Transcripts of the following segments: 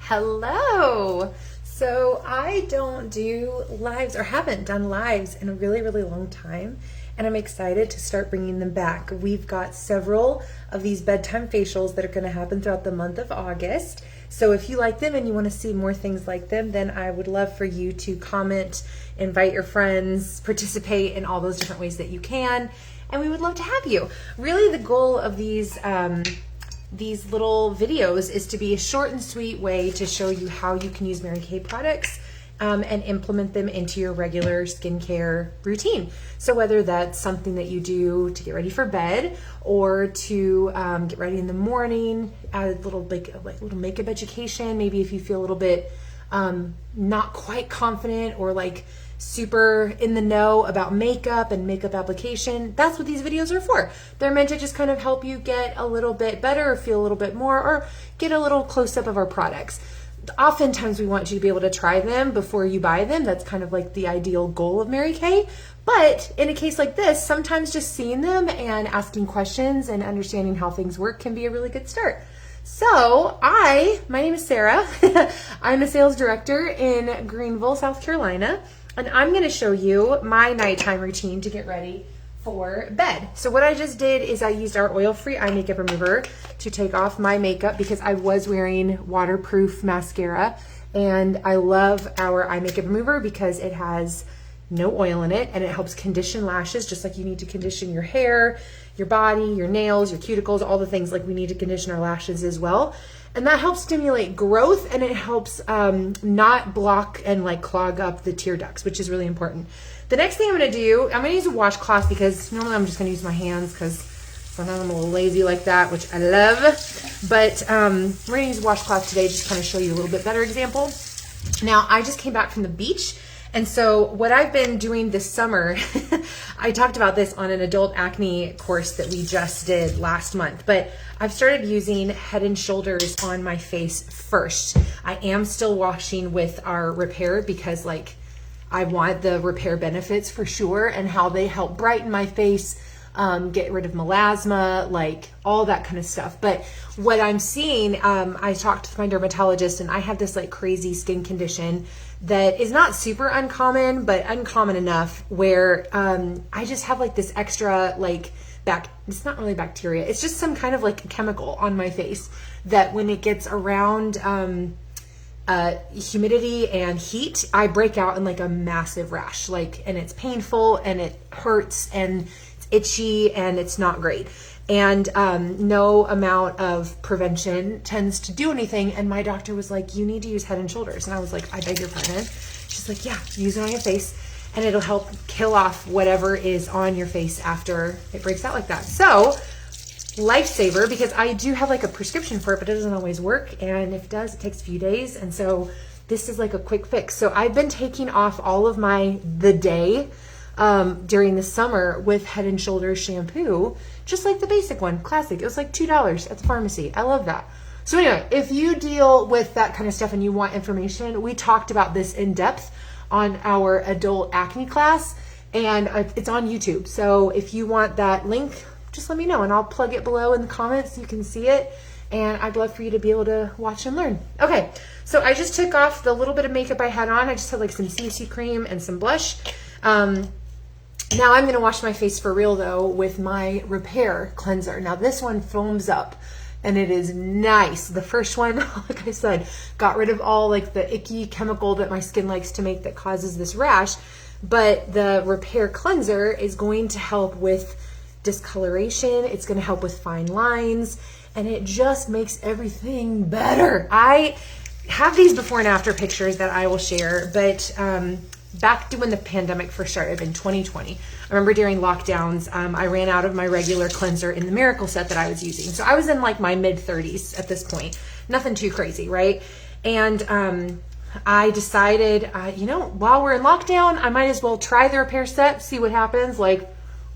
Hello. So I don't do lives or haven't done lives in a really, really long time. And I'm excited to start bringing them back. We've got several of these bedtime facials that are going to happen throughout the month of August. So if you like them and you want to see more things like them, then I would love for you to comment, invite your friends, participate in all those different ways that you can. And we would love to have you. Really, the goal of these little videos is to be a short and sweet way to show you how you can use Mary Kay products and implement them into your regular skincare routine. So whether that's something that you do to get ready for bed or to get ready in the morning, add a little little makeup education, maybe if you feel a little bit not quite confident or like super in the know about makeup and makeup application, that's what these videos are for. They're meant to just kind of help you get a little bit better or feel a little bit more or get a little close up of our products. Oftentimes we want you to be able to try them before you buy them. That's kind of like the ideal goal of Mary Kay. But in a case like this, sometimes just seeing them and asking questions and understanding how things work can be a really good start. So my name is Sarah. I'm a sales director in Greenville, South Carolina. And I'm going to show you my nighttime routine to get ready for bed. So what I just did is I used our oil-free eye makeup remover to take off my makeup because I was wearing waterproof mascara. And I love our eye makeup remover because it has no oil in it and it helps condition lashes just like you need to condition your hair, your body, your nails, your cuticles, all the things like we need to condition our lashes as well. And that helps stimulate growth and it helps not block and like clog up the tear ducts, which is really important. The next thing I'm gonna do, I'm gonna use a washcloth because normally I'm just gonna use my hands because sometimes I'm a little lazy like that, which I love. But we're gonna use a washcloth today just to kind of show you a little bit better example. Now, I just came back from the beach. And so what I've been doing this summer, I talked about this on an adult acne course that we just did last month, but I've started using Head & Shoulders on my face first. I am still washing with our repair because like I want the repair benefits for sure and how they help brighten my face, get rid of melasma, like all that kind of stuff. But what I'm seeing, I talked to my dermatologist and I have this like crazy skin condition that is not super uncommon, but uncommon enough where I just have like this extra like it's not really bacteria, it's just some kind of like chemical on my face that when it gets around humidity and heat, I break out in like a massive rash, and it's painful and it hurts and it's itchy and it's not great. And no amount of prevention tends to do anything. And my doctor was like, you need to use Head & Shoulders. And I was like, I beg your pardon. She's like, yeah, use it on your face and it'll help kill off whatever is on your face after it breaks out like that. So lifesaver, because I do have like a prescription for it, but it doesn't always work. And if it does, it takes a few days. And so this is like a quick fix. So I've been taking off all of the day during the summer with Head & Shoulders shampoo, just like the basic one, classic. It was like $2 at the pharmacy. I love that. So anyway, if you deal with that kind of stuff and you want information, we talked about this in depth on our adult acne class and it's on YouTube. So if you want that link, just let me know and I'll plug it below in the comments so you can see it. And I'd love for you to be able to watch and learn. Okay, so I just took off the little bit of makeup I had on. I just had like some CC cream and some blush. Now I'm going to wash my face for real though with my repair cleanser. Now this one foams up and it is nice. The first one, like I said, got rid of all like the icky chemical that my skin likes to make that causes this rash. But the repair cleanser is going to help with discoloration. It's going to help with fine lines and it just makes everything better. I have these before and after pictures that I will share, but back to when the pandemic first started in 2020, I remember during lockdowns, I ran out of my regular cleanser in the Miracle set that I was using. So I was in like my mid 30s at this point, nothing too crazy, right? And I decided, while we're in lockdown, I might as well try the repair set, see what happens. Like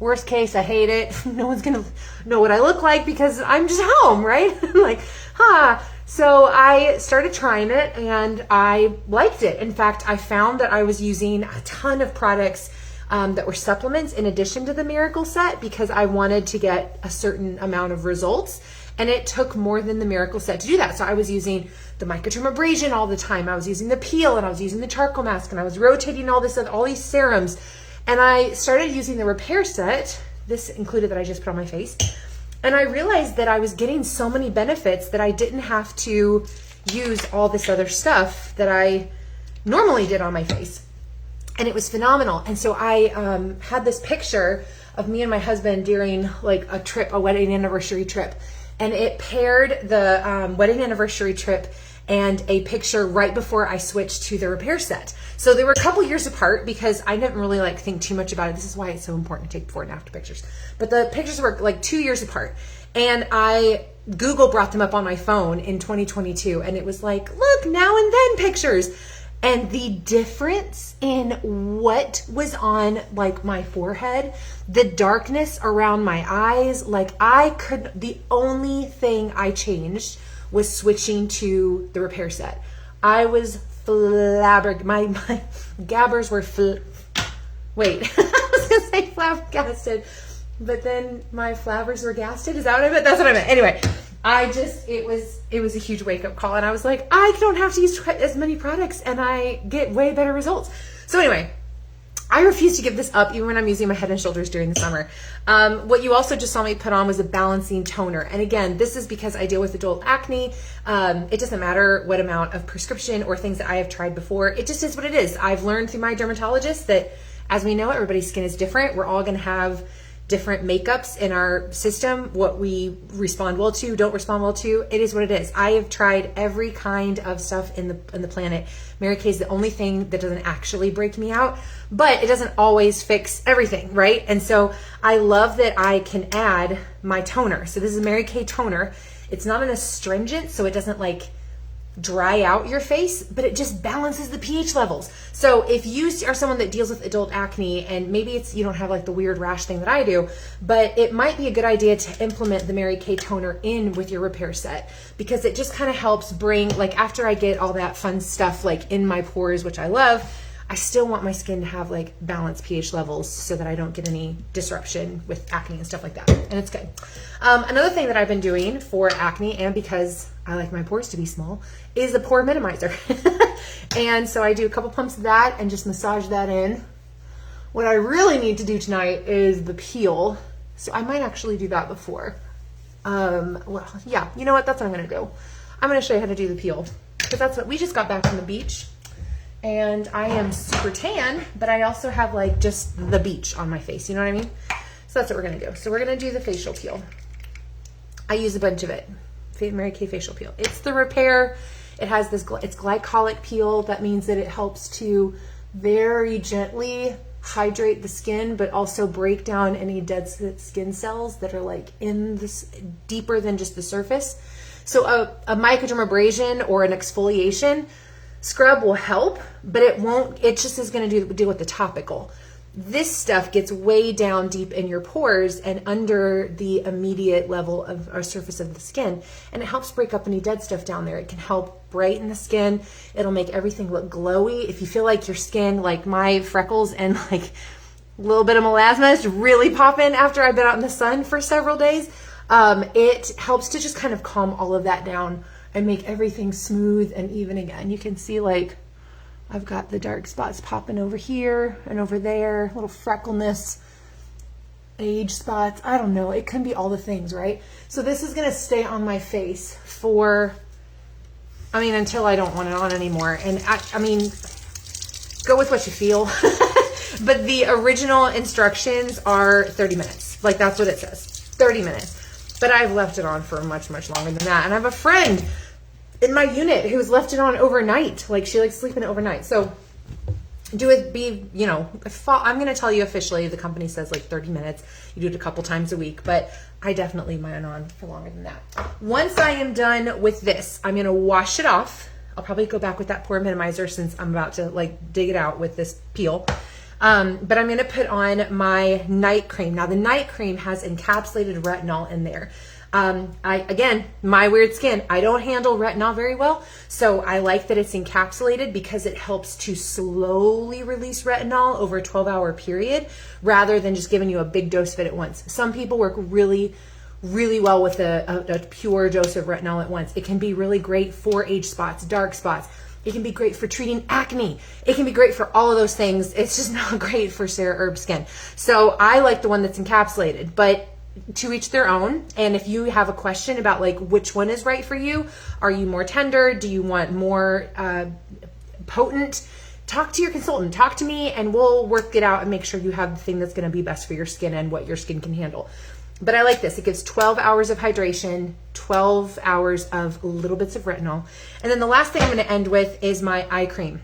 worst case, I hate it. No one's gonna know what I look like because I'm just home, right? Like, So I started trying it and I liked it. In fact, I found that I was using a ton of products that were supplements in addition to the Miracle set because I wanted to get a certain amount of results. And it took more than the miracle set to do that. So I was using the microdermabrasion all the time. I was using the peel, and I was using the charcoal mask, and I was rotating all these serums. And I started using the repair set. This included that I just put on my face. And I realized that I was getting so many benefits that I didn't have to use all this other stuff that I normally did on my face. And it was phenomenal. And so I had this picture of me and my husband during like a trip, a wedding anniversary trip. And it paired the wedding anniversary trip and a picture right before I switched to the repair set. So they were a couple years apart because I didn't really like think too much about it. This is why it's so important to take before and after pictures. But the pictures were like 2 years apart. And Google brought them up on my phone in 2022. And it was like, look, now and then pictures. And the difference in what was on like my forehead, the darkness around my eyes, the only thing I changed was switching to the repair set. I was flabbergasted. My gabbers were wait, I was gonna say flabbergasted, but then my flabbers were gasted. Is that what I meant? That's what I meant. Anyway, it was a huge wake up call, and I was like, I don't have to use as many products and I get way better results. So anyway, I refuse to give this up even when I'm using my Head and Shoulders during the summer. What you also just saw me put on was a balancing toner. And again, this is because I deal with adult acne. It doesn't matter what amount of prescription or things that I have tried before. It just is what it is. I've learned through my dermatologist that, as we know, everybody's skin is different. We're all going to have different makeups in our system, what we respond well to, don't respond well to. It is what it is. I have tried every kind of stuff in the planet. Mary Kay is the only thing that doesn't actually break me out, but it doesn't always fix everything, right? And so I love that I can add my toner. So this is a Mary Kay toner. It's not an astringent, so it doesn't like dry out your face, but it just balances the pH levels. So if you are someone that deals with adult acne, and maybe you don't have like the weird rash thing that I do, but it might be a good idea to implement the Mary Kay toner in with your repair set, because it just kind of helps bring, like, after I get all that fun stuff like in my pores, which I love, I still want my skin to have like balanced pH levels so that I don't get any disruption with acne and stuff like that. And it's good. Another thing that I've been doing for acne, and because I like my pores to be small, is a pore minimizer. And so I do a couple pumps of that and just massage that in. What I really need to do tonight is the peel. So I might actually do that before. Well, yeah, you know what? That's what I'm going to do. I'm going to show you how to do the peel, because that's what we just got back from the beach. And I am super tan, but I also have like just the beach on my face. You know what I mean? So that's what we're going to do. So we're going to do the facial peel. I use a bunch of it. Mary Kay facial peel. It's the repair. It has this, it's glycolic peel. That means that it helps to very gently hydrate the skin, but also break down any dead skin cells that are like in this deeper than just the surface. So a microdermabrasion or an exfoliation scrub will help, but it won't, it just is going to deal with the topical. This stuff gets way down deep in your pores and under the immediate level of our surface of the skin, and it helps break up any dead stuff down there. It can help brighten the skin. It'll make everything look glowy. If you feel like your skin, like my freckles and like a little bit of melasma is really popping after I've been out in the sun for several days, it helps to just kind of calm all of that down and make everything smooth and even again. You can see like I've got the dark spots popping over here and over there, little freckleness, age spots. I don't know. It can be all the things, right? So this is going to stay on my face for, I mean, until I don't want it on anymore. And I mean, go with what you feel. But the original instructions are 30 minutes. Like that's what it says, 30 minutes. But I've left it on for much, much longer than that. And I have a friend in my unit who's left it on overnight. Like she likes sleeping overnight. So do it, you know, I'm going to tell you officially, the company says like 30 minutes. You do it a couple times a week, but I definitely leave mine on for longer than that. Once I am done with this, I'm going to wash it off. I'll probably go back with that pore minimizer since I'm about to like dig it out with this peel. But I'm going to put on my night cream. Now the night cream has encapsulated retinol in there. Again, my weird skin, I don't handle retinol very well. So I like that it's encapsulated because it helps to slowly release retinol over a 12-hour period rather than just giving you a big dose of it at once. Some people work really really well with a pure dose of retinol at once. It can be really great for age spots, dark spots. It can be great for treating acne. It can be great for all of those things. It's just not great for Sarah Herb skin. So I like the one that's encapsulated, but to each their own. And if you have a question about like which one is right for you, are you more tender? Do you want more potent? Talk to your consultant, talk to me, and we'll work it out and make sure you have the thing that's going to be best for your skin and what your skin can handle. But I like this. It gives 12 hours of hydration, 12 hours of little bits of retinol. And then the last thing I'm going to end with is my eye cream.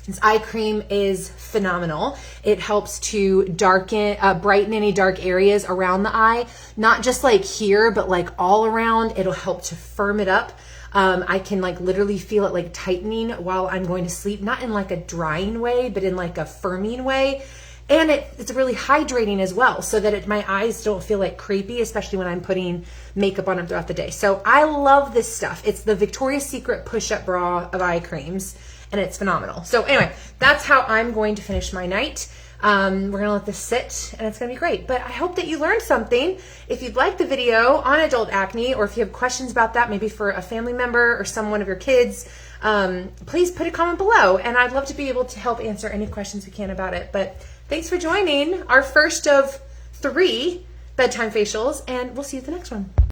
This eye cream is phenomenal. It helps to brighten any dark areas around the eye, not just like here, but like all around. It'll help to firm it up. I can like literally feel it like tightening while I'm going to sleep, not in like a drying way, but in like a firming way. And it's really hydrating as well, so that my eyes don't feel like crepey, especially when I'm putting makeup on them throughout the day. So I love this stuff. It's the Victoria's Secret push-up bra of eye creams, and it's phenomenal. So anyway, that's how I'm going to finish my night. We're gonna let this sit, and it's gonna be great. But I hope that you learned something. If you'd like the video on adult acne, or if you have questions about that, maybe for a family member or one of your kids, please put a comment below, and I'd love to be able to help answer any questions we can about it. But thanks for joining our first of 3 bedtime facials, and we'll see you at the next one.